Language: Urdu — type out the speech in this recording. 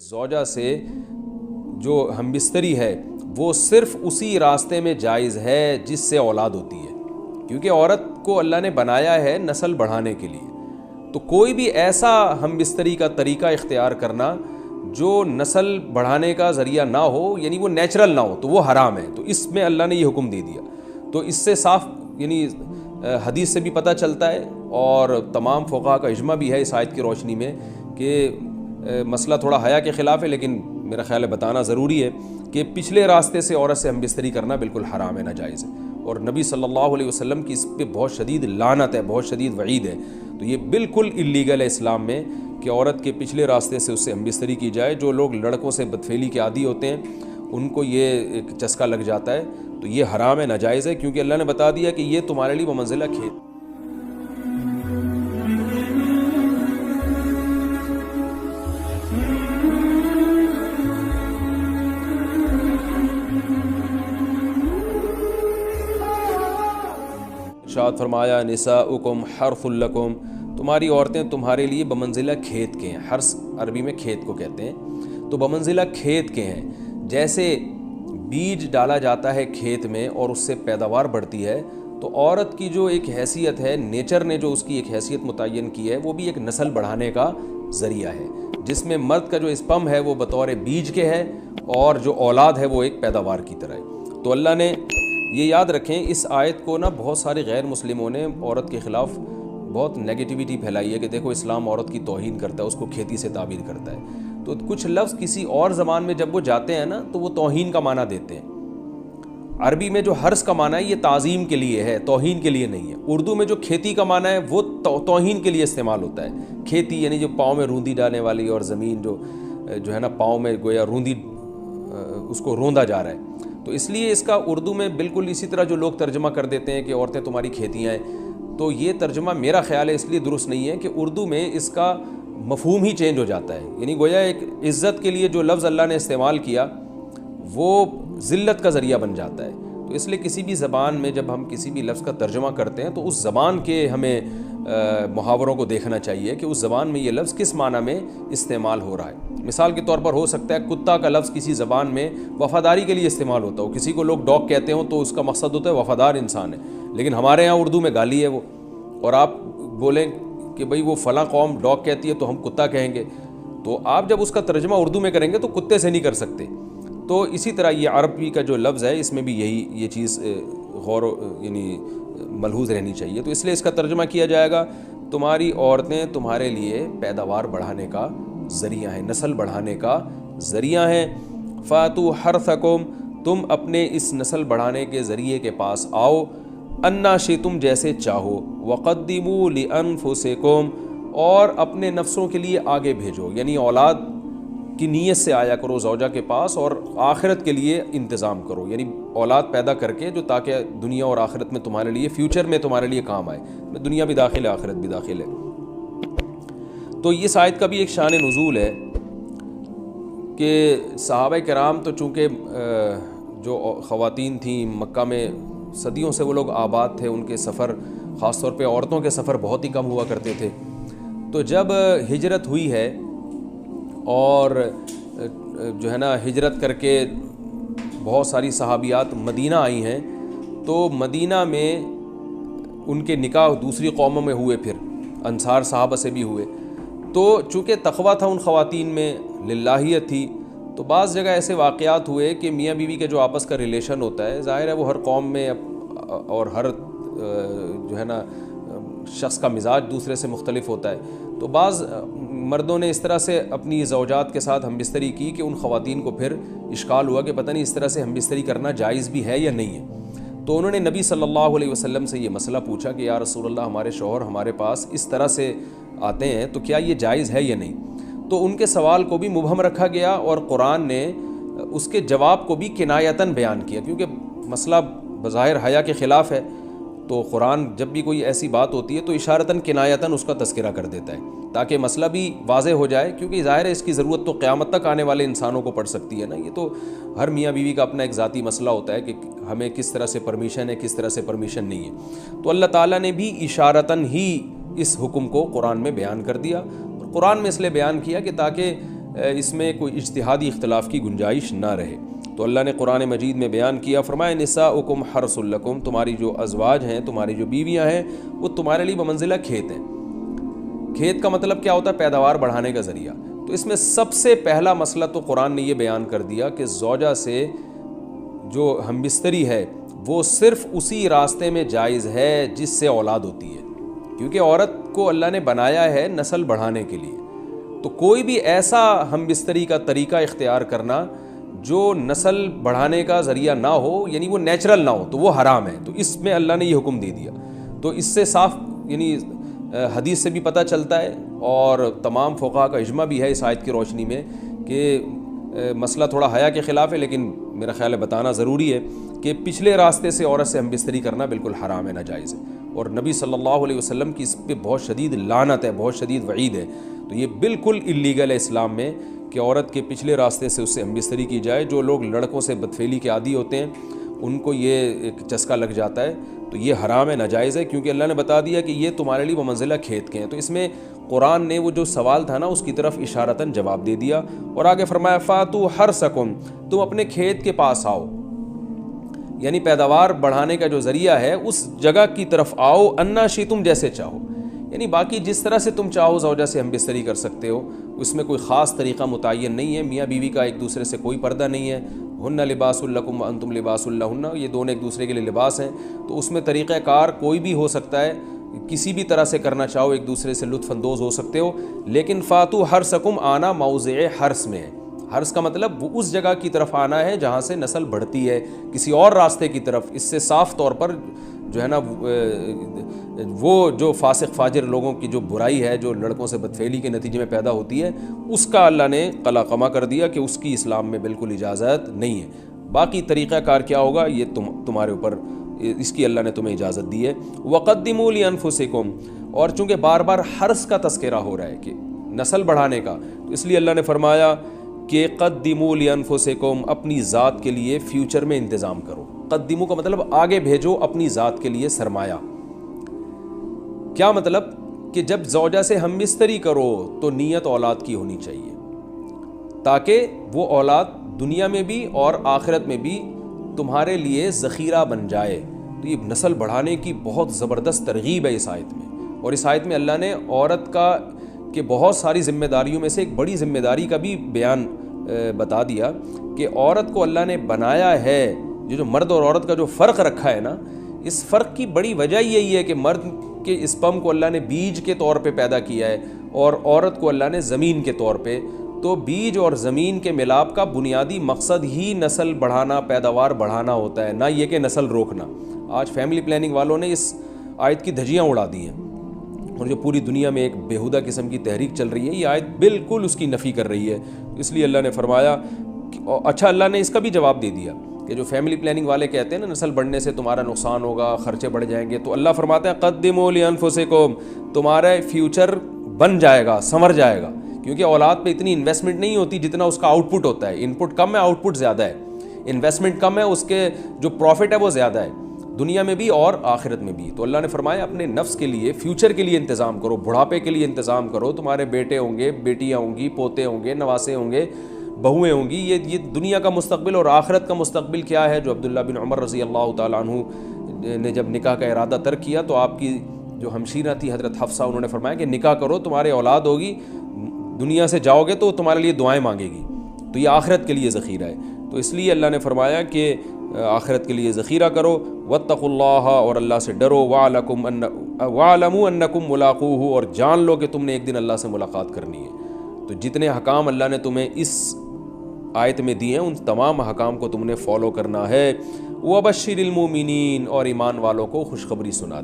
زوجہ سے جو ہم بستری ہے وہ صرف اسی راستے میں جائز ہے جس سے اولاد ہوتی ہے، کیونکہ عورت کو اللہ نے بنایا ہے نسل بڑھانے کے لیے۔ تو کوئی بھی ایسا ہم بستری کا طریقہ اختیار کرنا جو نسل بڑھانے کا ذریعہ نہ ہو، یعنی وہ نیچرل نہ ہو، تو وہ حرام ہے۔ تو اس میں اللہ نے یہ حکم دے دیا۔ تو اس سے صاف یعنی حدیث سے بھی پتہ چلتا ہے، اور تمام فقہاء کا اجماع بھی ہے اس آیت کی روشنی میں کہ مسئلہ تھوڑا حیا کے خلاف ہے، لیکن میرا خیال ہے بتانا ضروری ہے کہ پچھلے راستے سے عورت سے ہم بستری کرنا بالکل حرام ہے، ناجائز ہے، اور نبی صلی اللہ علیہ وسلم کی اس پہ بہت شدید لعنت ہے، بہت شدید وعید ہے۔ تو یہ بالکل اللیگل ہے اسلام میں کہ عورت کے پچھلے راستے سے اس سے ہم بستری کی جائے۔ جو لوگ لڑکوں سے بدفعلی کے عادی ہوتے ہیں ان کو یہ ایک چسکا لگ جاتا ہے، تو یہ حرام ہے، ناجائز ہے، کیونکہ اللہ نے بتا دیا کہ یہ تمہارے لیے بمنزلہ کھیت۔ ارشاد فرمایا نساؤکم حرث لکم، تمہاری عورتیں تمہارے لیے بمنزلہ کھیت کے ہیں۔ حرث عربی میں کھیت کو کہتے ہیں، تو بمنزلہ کھیت کے ہیں۔ جیسے بیج ڈالا جاتا ہے کھیت میں اور اس سے پیداوار بڑھتی ہے، تو عورت کی جو ایک حیثیت ہے، نیچر نے جو اس کی ایک حیثیت متعین کی ہے، وہ بھی ایک نسل بڑھانے کا ذریعہ ہے، جس میں مرد کا جو اسپم ہے وہ بطور بیج کے ہے، اور جو اولاد ہے وہ ایک پیداوار کی طرح ہے۔ تو اللہ نے یہ یاد رکھیں، اس آیت کو بہت سارے غیر مسلموں نے عورت کے خلاف بہت نیگیٹیوٹی پھیلائی ہے کہ دیکھو اسلام عورت کی توہین کرتا ہے، اس کو کھیتی سے تعبیر کرتا ہے۔ تو کچھ لفظ کسی اور زبان میں جب وہ جاتے ہیں تو وہ توہین کا معنی دیتے ہیں۔ عربی میں جو حرث کا معنی ہے یہ تعظیم کے لیے ہے، توہین کے لیے نہیں ہے۔ اردو میں جو کھیتی کا معنی ہے وہ توہین کے لیے استعمال ہوتا ہے۔ کھیتی یعنی جو پاؤں میں روندی ڈالنے والی، اور زمین جو ہے پاؤں میں گویا روندی، اس کو روندا جا رہا ہے۔ تو اس لیے اس کا اردو میں بالکل اسی طرح جو لوگ ترجمہ کر دیتے ہیں کہ عورتیں تمہاری کھیتیاں ہیں، تو یہ ترجمہ میرا خیال ہے اس لیے درست نہیں ہے کہ اردو میں اس کا مفہوم ہی چینج ہو جاتا ہے۔ یعنی گویا ایک عزت کے لیے جو لفظ اللہ نے استعمال کیا وہ ذلت کا ذریعہ بن جاتا ہے۔ تو اس لیے کسی بھی زبان میں جب ہم کسی بھی لفظ کا ترجمہ کرتے ہیں تو اس زبان کے ہمیں محاوروں کو دیکھنا چاہیے کہ اس زبان میں یہ لفظ کس معنی میں استعمال ہو رہا ہے۔ مثال کے طور پر ہو سکتا ہے کتا کا لفظ کسی زبان میں وفاداری کے لیے استعمال ہوتا ہو، کسی کو لوگ ڈاگ کہتے ہوں تو اس کا مقصد ہوتا ہے وفادار انسان ہے، لیکن ہمارے ہاں اردو میں گالی ہے وہ، اور آپ بولیں کہ بھئی وہ فلاں قوم ڈاگ کہتی ہے تو ہم کتا کہیں گے، تو آپ جب اس کا ترجمہ اردو میں کریں گے تو کتے سے نہیں کر سکتے۔ تو اسی طرح یہ عربی کا جو لفظ ہے اس میں بھی یہ چیز غور یعنی ملحوظ رہنی چاہیے۔ تو اس لیے اس کا ترجمہ کیا جائے گا تمہاری عورتیں تمہارے لیے پیداوار بڑھانے کا ذریعہ ہیں، نسل بڑھانے کا ذریعہ ہیں۔ فاتوا حرثکم، تم اپنے اس نسل بڑھانے کے ذریعے کے پاس آؤ، انا شئتم، جیسے چاہو، وقدموا لانفسکم، اور اپنے نفسوں کے لیے آگے بھیجو، یعنی اولاد کی نیت سے آیا کرو زوجہ کے پاس، اور آخرت کے لیے انتظام کرو، یعنی اولاد پیدا کر کے جو تاکہ دنیا اور آخرت میں تمہارے لیے، فیوچر میں تمہارے لیے کام آئے، دنیا بھی داخل ہے آخرت بھی داخل ہے۔ تو اس آیت کا بھی ایک شان نزول ہے کہ صحابہ کرام تو چونکہ جو خواتین تھیں مکہ میں صدیوں سے وہ لوگ آباد تھے، ان کے سفر خاص طور پہ عورتوں کے سفر بہت ہی کم ہوا کرتے تھے۔ تو جب ہجرت ہوئی ہے اور جو ہجرت کر کے بہت ساری صحابیات مدینہ آئی ہیں، تو مدینہ میں ان کے نکاح دوسری قوموں میں ہوئے، پھر انصار صحابہ سے بھی ہوئے۔ تو چونکہ تقویٰ تھا ان خواتین میں، للہیت تھی، تو بعض جگہ ایسے واقعات ہوئے کہ میاں بیوی کے جو آپس کا ریلیشن ہوتا ہے، ظاہر ہے وہ ہر قوم میں اور ہر شخص کا مزاج دوسرے سے مختلف ہوتا ہے، تو بعض مردوں نے اس طرح سے اپنی زوجات کے ساتھ ہم بستری کی کہ ان خواتین کو پھر اشکال ہوا کہ پتہ نہیں اس طرح سے ہم بستری کرنا جائز بھی ہے یا نہیں ہے۔ تو انہوں نے نبی صلی اللہ علیہ وسلم سے یہ مسئلہ پوچھا کہ یا رسول اللہ، ہمارے شوہر ہمارے پاس اس طرح سے آتے ہیں تو کیا یہ جائز ہے یا نہیں؟ تو ان کے سوال کو بھی مبہم رکھا گیا، اور قرآن نے اس کے جواب کو بھی کنایتاً بیان کیا، کیونکہ مسئلہ بظاہر حیا کے خلاف ہے، تو قرآن جب بھی کوئی ایسی بات ہوتی ہے تو اشارتاً کنایتاً اس کا تذکرہ کر دیتا ہے تاکہ مسئلہ بھی واضح ہو جائے، کیونکہ ظاہر ہے اس کی ضرورت تو قیامت تک آنے والے انسانوں کو پڑ سکتی ہے نا۔ یہ تو ہر میاں بیوی کا اپنا ایک ذاتی مسئلہ ہوتا ہے کہ ہمیں کس طرح سے پرمیشن ہے، کس طرح سے پرمیشن نہیں ہے۔ تو اللہ تعالیٰ نے بھی اشارتاً ہی اس حکم کو قرآن میں بیان کر دیا، اور قرآن میں اس لیے بیان کیا کہ تاکہ اس میں کوئی اجتہادی اختلاف کی گنجائش نہ رہے۔ تو اللہ نے قرآن مجید میں بیان کیا، فرمایا نساؤکم حرث لکم، تمہاری جو ازواج ہیں، تمہاری جو بیویاں ہیں، وہ تمہارے لیے بمنزلہ کھیت ہیں۔ کھیت کا مطلب کیا ہوتا ہے؟ پیداوار بڑھانے کا ذریعہ۔ تو اس میں سب سے پہلا مسئلہ تو قرآن نے یہ بیان کر دیا کہ زوجہ سے جو ہم بستری ہے وہ صرف اسی راستے میں جائز ہے جس سے اولاد ہوتی ہے، کیونکہ عورت کو اللہ نے بنایا ہے نسل بڑھانے کے لیے۔ تو کوئی بھی ایسا ہم بستری کا طریقہ اختیار کرنا جو نسل بڑھانے کا ذریعہ نہ ہو، یعنی وہ نیچرل نہ ہو، تو وہ حرام ہے۔ تو اس میں اللہ نے یہ حکم دے دیا۔ تو اس سے صاف یعنی حدیث سے بھی پتہ چلتا ہے، اور تمام فقہاء کا اجماع بھی ہے اس آیت کی روشنی میں کہ مسئلہ تھوڑا حیا کے خلاف ہے، لیکن میرا خیال ہے بتانا ضروری ہے کہ پچھلے راستے سے عورت سے ہم بستری کرنا بالکل حرام ہے، ناجائز ہے، اور نبی صلی اللہ علیہ وسلم کی اس پہ بہت شدید لعنت ہے، بہت شدید وعید ہے۔ تو یہ بالکل اللیگل ہے اسلام میں کہ عورت کے پچھلے راستے سے اس سے ہم بستری کی جائے۔ جو لوگ لڑکوں سے بدفعلی کے عادی ہوتے ہیں ان کو یہ ایک چسکا لگ جاتا ہے، تو یہ حرام ہے، ناجائز ہے، کیونکہ اللہ نے بتا دیا کہ یہ تمہارے لیے بمنزلہ کھیت کے ہیں۔ تو اس میں قرآن نے وہ جو سوال تھا نا اس کی طرف اشارتاً جواب دے دیا، اور آگے فرمایا فاتو حرثکم، تم اپنے کھیت کے پاس آؤ، یعنی پیداوار بڑھانے کا جو ذریعہ ہے اس جگہ کی طرف آؤ، انا شئتم، جیسے چاہو، یعنی باقی جس طرح سے تم چاہو زوجہ سے ہم بستری کر سکتے ہو، اس میں کوئی خاص طریقہ متعین نہیں ہے۔ میاں بیوی کا ایک دوسرے سے کوئی پردہ نہیں ہے، ہن لباس لکم وانتم لباس لہن، یہ دونوں ایک دوسرے کے لیے لباس ہیں۔ تو اس میں طریقہ کار کوئی بھی ہو سکتا ہے، کسی بھی طرح سے کرنا چاہو ایک دوسرے سے لطف اندوز ہو سکتے ہو، لیکن فاتو حرثکم آنا موضع حرث میں ہے۔ حرث کا مطلب وہ اس جگہ کی طرف آنا ہے جہاں سے نسل بڑھتی ہے، کسی اور راستے کی طرف۔ اس سے صاف طور پر جو ہے نا وہ جو فاسق فاجر لوگوں کی جو برائی ہے، جو لڑکوں سے بدفعلی کے نتیجے میں پیدا ہوتی ہے، اس کا اللہ نے قلع قمع کر دیا کہ اس کی اسلام میں بالکل اجازت نہیں ہے۔ باقی طریقہ کار کیا ہوگا یہ تمہارے اوپر، اس کی اللہ نے تمہیں اجازت دی ہے۔ وَقَدِّمُوا لِأَنفُسِكُمْ، اور چونکہ بار بار حرث کا تذکرہ ہو رہا ہے کہ نسل بڑھانے کا، تو اس لیے اللہ نے فرمایا کہ قدموا لانفسکم، اپنی ذات کے لیے فیوچر میں انتظام کرو۔ قدموا کا مطلب آگے بھیجو اپنی ذات کے لیے سرمایہ۔ کیا مطلب؟ کہ جب زوجہ سے ہم بستری کرو تو نیت اولاد کی ہونی چاہیے، تاکہ وہ اولاد دنیا میں بھی اور آخرت میں بھی تمہارے لیے ذخیرہ بن جائے۔ تو یہ نسل بڑھانے کی بہت زبردست ترغیب ہے اس آیت میں، اور اس آیت میں اللہ نے عورت کا کہ بہت ساری ذمہ داریوں میں سے ایک بڑی ذمہ داری کا بھی بیان بتا دیا کہ عورت کو اللہ نے بنایا ہے، جو مرد اور عورت کا جو فرق رکھا ہے نا، اس فرق کی بڑی وجہ یہی ہے کہ مرد کے اسپم کو اللہ نے بیج کے طور پہ پیدا کیا ہے، اور عورت کو اللہ نے زمین کے طور پہ۔ تو بیج اور زمین کے ملاپ کا بنیادی مقصد ہی نسل بڑھانا، پیداوار بڑھانا ہوتا ہے، نہ یہ کہ نسل روکنا۔ آج فیملی پلاننگ والوں نے اس آیت کی دھجیاں اڑا دی ہیں، اور جو پوری دنیا میں ایک بیہودہ قسم کی تحریک چل رہی ہے، یہ آیت بالکل اس کی نفی کر رہی ہے۔ اس لیے اللہ نے فرمایا اچھا، اللہ نے اس کا بھی جواب دے دیا کہ جو فیملی پلاننگ والے کہتے ہیں نا نسل بڑھنے سے تمہارا نقصان ہوگا، خرچے بڑھ جائیں گے، تو اللہ فرماتا ہے قدموا لانفسکم، تمہارا فیوچر بن جائے گا، سنور جائے گا، کیونکہ اولاد پہ اتنی انویسٹمنٹ نہیں ہوتی جتنا اس کا آؤٹ پٹ ہوتا ہے۔ ان پٹ کم ہے، آؤٹ پٹ زیادہ ہے، انویسٹمنٹ کم ہے، اس کے جو پروفٹ ہے وہ زیادہ ہے، دنیا میں بھی اور آخرت میں بھی۔ تو اللہ نے فرمایا اپنے نفس کے لیے، فیوچر کے لیے انتظام کرو، بڑھاپے کے لیے انتظام کرو۔ تمہارے بیٹے ہوں گے، بیٹیاں ہوں گی، پوتے ہوں گے، نواسے ہوں گے، بہویں ہوں گی، یہ دنیا کا مستقبل اور آخرت کا مستقبل کیا ہے۔ جو عبداللہ بن عمر رضی اللہ تعالیٰ عنہ نے جب نکاح کا ارادہ ترک کیا تو آپ کی جو ہمشیرہ تھی حضرت حفصہ، انہوں نے فرمایا کہ نکاح کرو، تمہارے اولاد ہوگی، دنیا سے جاؤ گے تو تمہارے لیے دعائیں مانگے گی، تو یہ آخرت کے لیے ذخیرہ ہے۔ تو اس لیے اللہ نے فرمایا کہ آخرت کے لیے ذخیرہ کرو، واتقوا اللہ، اور اللہ سے ڈرو، واعلموا انکم ملاقوہ، اور جان لو کہ تم نے ایک دن اللہ سے ملاقات کرنی ہے۔ تو جتنے حکام اللہ نے تمہیں اس آیت میں دیے ہیں ان تمام حکام کو تم نے فالو کرنا ہے۔ وبشر المومنین، اور ایمان والوں کو خوشخبری سنا دے۔